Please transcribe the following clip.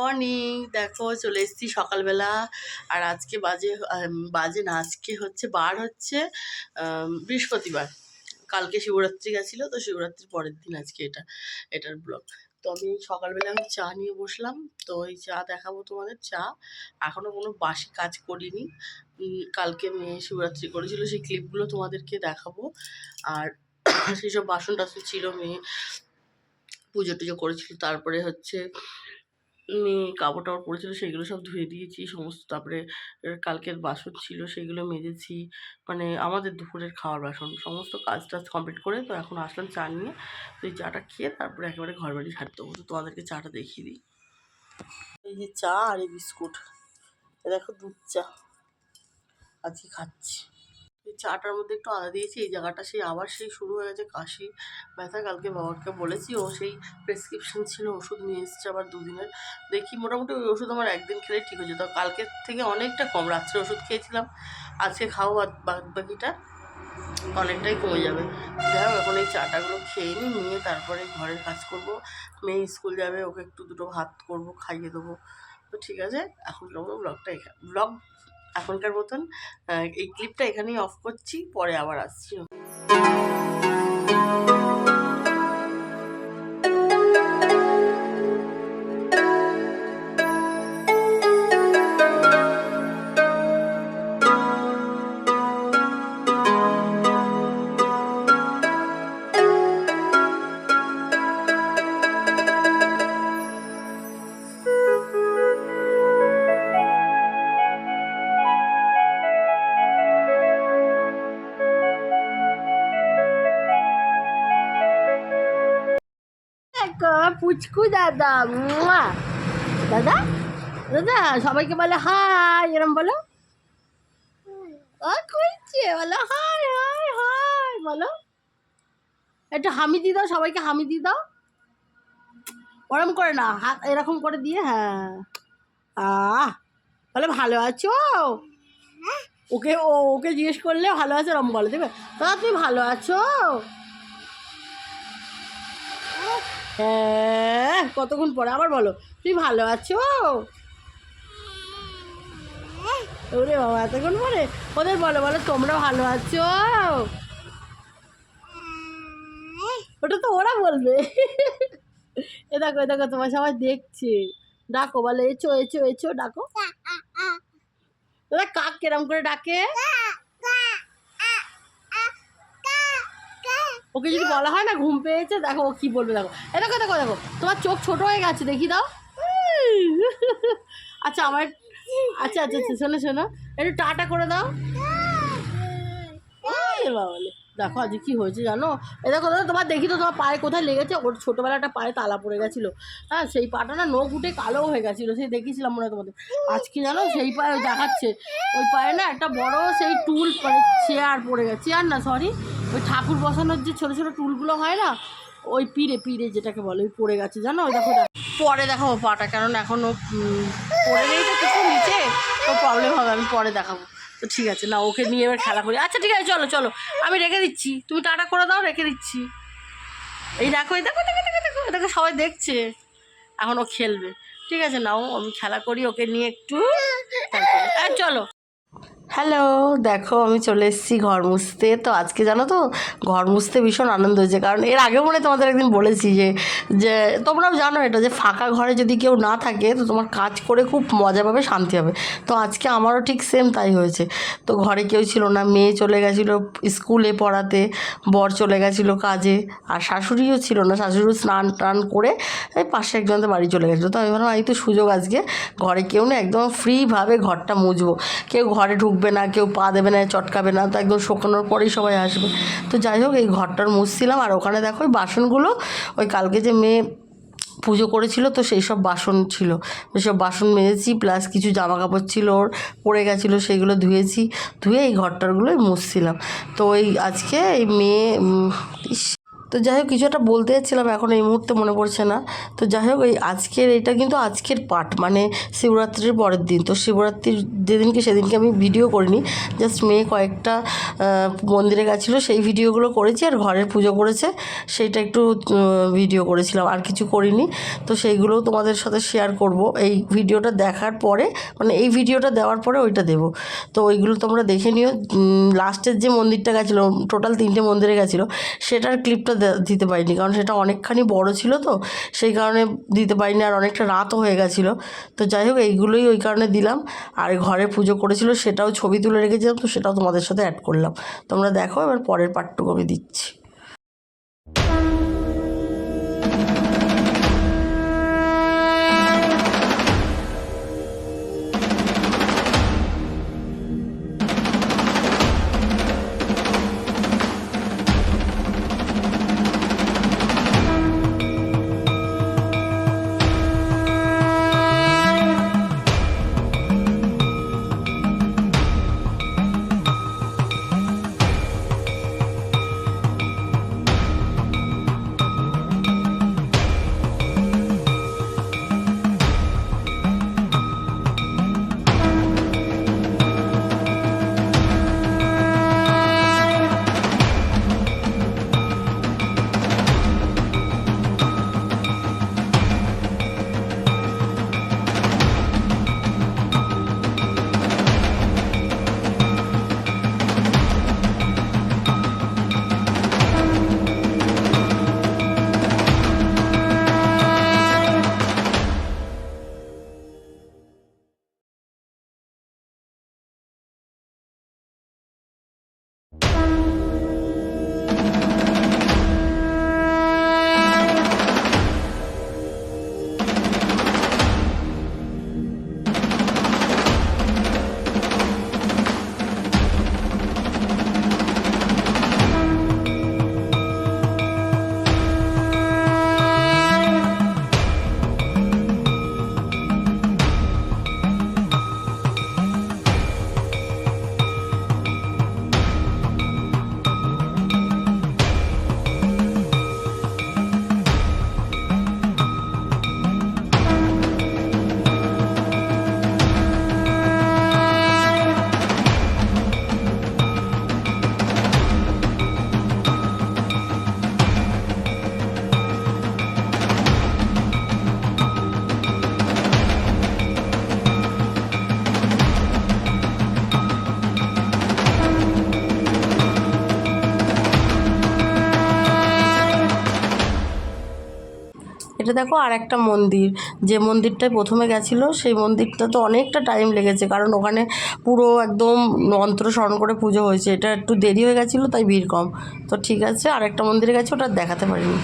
Morning. দেখো চলে এসেছি সকালবেলা। আর আজকে বাজে না, আজকে বার হচ্ছে বৃহস্পতিবার। কালকে শিবরাত্রি গেছিলো, তো শিবরাত্রির পরের দিন আজকে এটার ব্লগ। তো আমি সকালবেলা চা নিয়ে বসলাম। তো এই চা দেখাবো তোমাদের। চা এখনও কোনো বাসি কাজ করিনি। কালকে মেয়ে শিবরাত্রি করেছিল, সেই ক্লিপগুলো তোমাদেরকে দেখাবো। আর সেই সব বাসন টাসন ছিল, মেয়ে পুজো টুজো করেছিল। তারপরে মেয়ে কাপড় টাপড় পরেছিল, সেগুলো সব ধুয়ে দিয়েছি সমস্ত। তারপরে কালকের বাসন ছিল, সেগুলো মেজেছি। মানে আমাদের দুপুরের খাওয়ার বাসন সমস্ত কাজ টাজ কমপ্লিট করে তো এখন আসলাম চা নিয়ে। তো এই চাটা খেয়ে তারপরে একেবারে ঘর বাড়ি ঝাড় দেবো। তো তোমাদেরকে চাটা দেখিয়ে দিই। এই যে চা আর এই বিস্কুট, দেখো দুধ চা আজকে খাচ্ছি। এই চাটার মধ্যে একটু আদা দিয়েছি। এই জায়গাটা আবার শুরু হয়ে গেছে কাশি ব্যথা। কালকে বাবাকে বলেছি, ও সেই প্রেসক্রিপশন ছিল, ওষুধ নিয়ে এসছে আবার দুদিনের। দেখি মোটামুটি ওই ওষুধ আমার একদিন খেলে ঠিক হয়ে যেত। কালকের থেকে অনেকটা কম, রাত্রে ওষুধ খেয়েছিলাম, আজকে খাও বাকিটা অনেকটাই কমে যাবে। যাই হোক, এখন এই চাটাগুলো খেয়ে নিয়ে তারপরে ঘরের কাজ করব। মেয়ে স্কুল যাবে, ওকে একটু দুটো ভাত করবো, খাইয়ে দেবো। তো ঠিক আছে, এখন ব্লগ এখনকার মতন এই ক্লিপটা এখানেই অফ করছি, পরে আবার আসছি। পুচকু দাদা, দাদা দাদা সবাইকে বলে হাই, এরম বলো। কইছে বলো হাই হাই হাই বলো। একটু হামি দিয়ে দাও, সবাইকে হামি দিয়ে দাও। ওরম করে না, হাত এরকম করে দিয়ে। হ্যাঁ বলে ভালো আছো। ওকে জিজ্ঞেস করলে ভালো আছো ওরম বলে দেবে। দাদা তুমি ভালো আছো? হ্যাঁ, কতক্ষণ পরে আবার বলো তুমি ভালো আছো। ওরে বাবা, এতক্ষণ পরে ওদের বলো তোমরা ভালো আছো। ওটা তো ওরা বলবে। এ দেখো তোমার সবাই দেখছে। ডাকো, বলে এচো এচো এচো ডাকো। ওরা কাক কেরম করে ডাকে। ওকে যদি বলা হয় না ঘুম পেয়েছে, দেখো ও কি বলবে। দেখো দেখো তোমার চোখ ছোট হয়ে গেছে, দেখি দাও। আচ্ছা আচ্ছা শোনো একটু টাটা করে দাও। বাবা, দেখো আজকে কি হয়েছে জানো। দেখো দাদা, তোমার দেখি তো তোমার পায়ে কোথায় লেগেছে। ওর ছোটোবেলা একটা পায়ে তালা পড়ে গেছিলো। হ্যাঁ, সেই পাটা না নখ উঠে কালো হয়ে গেছিলো, সেই দেখিয়েছিলাম মনে হয় তোমাদের। আজকে জানো সেই পায়ে দেখাচ্ছে, ওই পায়ে না একটা বড় সেই টুল, মানে চেয়ার পড়ে গেছে। চেয়ার না, সরি, ওই ঠাকুর বসানোর যে ছোটো ছোটো টুলগুলো হয় না, ওই পিড়ে যেটাকে বলে, ওই পড়ে গেছে জানো। ওই দেখো পরে দেখাবো পাটা, কারণ এখনও পড়ে নেই তো কিছু নিচে, তো প্রবলেম হবে। আমি পরে দেখাবো। তো ঠিক আছে, না ওকে নিয়ে এবার খেলা করি। আচ্ছা ঠিক আছে, চলো আমি রেখে দিচ্ছি, তুমি টাটা করে দাও, রেখে দিচ্ছি। এই দেখো দেখো সবাই দেখছে, এখন ও খেলবে। ঠিক আছে, নাও আমি খেলা করি ওকে নিয়ে একটু। চলো। হ্যালো, দেখো আমি চলে এসেছি ঘর মুছতে। তো আজকে জানো তো ঘর মুছতে ভীষণ আনন্দ হয়েছে, কারণ এর আগে মনে তোমাদের একদিন বলেছি যে তোমরাও জানো এটা, যে ফাঁকা ঘরে যদি কেউ না থাকে তো তোমার কাজ করে খুব মজা পাবে, শান্তি হবে। তো আজকে আমারও ঠিক সেম তাই হয়েছে। তো ঘরে কেউ ছিল না, মেয়ে চলে গেছিলো স্কুলে পড়াতে, বর চলে গেছিলো কাজে, আর শাশুড়িও ছিল না। শাশুড়িও স্নান টান করে এই পাশে একজনদের বাড়ি চলে গেছিলো। তো আমি ভাবলাম এই তো সুযোগ, আজকে ঘরে কেউ না, একদম ফ্রিভাবে ঘরটা মুছবো। কেউ ঘরে ঢুকবে না, কেউ পা দেবে না, চটকাবে না, তো একদম শুকানোর পরেই সবাই আসবে। তো যাই হোক, এই ঘরটার মুছছিলাম। আর ওখানে দেখো ওই বাসনগুলো, ওই কালকে যে মেয়ে পুজো করেছিল তো সেই সব বাসন ছিল, সব বাসন মেজেছি, প্লাস কিছু জামা কাপড় ছিল ওর পড়ে গেছিলো, সেইগুলো ধুয়ে এই ঘরটারগুলোই মুছছিলাম। তো ওই আজকে এই মেয়ে তো যাই হোক কিছু একটা বলতে যাচ্ছিলাম, এখন এই মুহূর্তে মনে পড়ছে না। তো যাই হোক এই এটা কিন্তু আজকের পাঠ, মানে শিবরাত্রির পরের দিন। তো শিবরাত্রির সেদিনকে আমি ভিডিও করিনি, জাস্ট মেয়ে কয়েকটা মন্দিরে গেছিলো সেই ভিডিওগুলো করেছি, আর ঘরের পুজো করেছে সেইটা একটু ভিডিও করেছিলাম, আর কিছু করিনি। তো সেইগুলোও তোমাদের সাথে শেয়ার করব এই ভিডিওটা দেখার পরে, মানে এই ভিডিওটা দেওয়ার পরে ওইটা দেবো। তো ওইগুলো তোমরা দেখে নিও। লাস্টের যে মন্দিরটা গেছিলো, টোটাল 3টে মন্দিরে গেছিলো, সেটার ক্লিপটা দিতে পারিনি, কারণ সেটা অনেকখানি বড় ছিল, তো সেই কারণে দিতে পারিনি, আর অনেকটা রাতও হয়ে গেছিলো। তো যাই হোক এইগুলোই ওই কারণে দিলাম। আর ঘরে পুজো করেছিল সেটাও ছবি তুলে রেখেছিলাম, তো সেটাও তোমাদের সাথে অ্যাড করলাম। তোমরা দেখো, এবার পরের পার্টটুকু আমি দিচ্ছি। এটা দেখো আর একটা মন্দির, যে মন্দিরটায় প্রথমে গেছিলো সেই মন্দিরটা তো অনেকটা টাইম লেগেছে, কারণ ওখানে পুরো একদম মন্ত্র স্মরণ করে পুজো হয়েছে। এটা একটু দেরি হয়ে গেছিলো, তাই ভিড় কম। তো ঠিক আছে, আর একটা মন্দিরে গেছে, ওটা দেখাতে পারিনি।